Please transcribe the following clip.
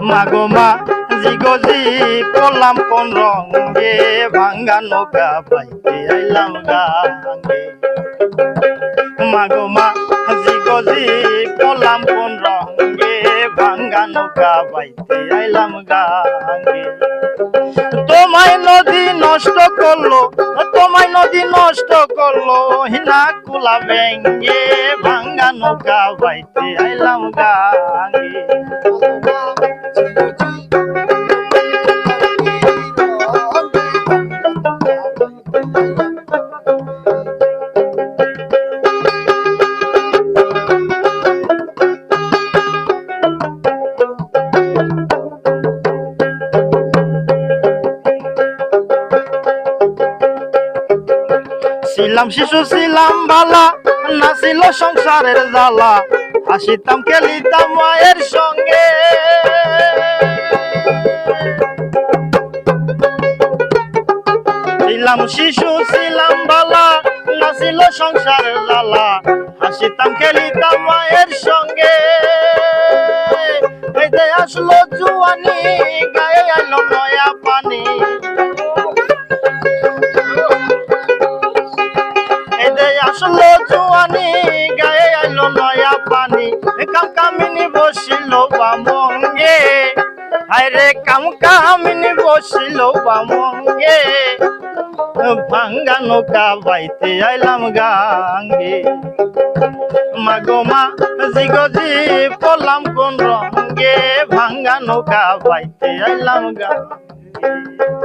মাগো মা জিগজি পড়লাম কোন রঙে ভাঙ্গা নৌকা বাইতে আইলাম গাঙ্গে মাগো মা জিগজি পড়লাম কোন রঙে ভাঙ্গা নৌকা বাইতে আইলাম গাঙ্গে তোমায় নদী নষ্ট করলো তোমায় নদী নষ্ট করলো হিনা কুলা ভেঙ্গে ভাঙ্গা নৌকা বাইতে আইলাম গাঙ্গে ছিলাম শিশু ছিলাম বালা না ছিল সংসারের জ্বালা হাসিতাম খেলিতাম মায়ের সঙ্গে ছিলাম শিশু ছিলাম বালা না ছিল সংসারের জ্বালা হাসিতাম খেলিতাম মায়ের সঙ্গে এই যে আসলো জুয়ানি গায়ে আইলো নয়া পানি আসলো জুয়ানি গায়ে আইলো নয়া পানি কাম কামিনী বসিল বামঙ্গে হায়রে কাম কামিনী বসিল বামঙ্গে ভাঙ্গা নৌকা বাইতে আইলাম গাঙ্গে মাগো মা জিগজি পড়লাম কোন রঙে ভাঙ্গা নৌকা বাইতে আইলাম গাঙ্গে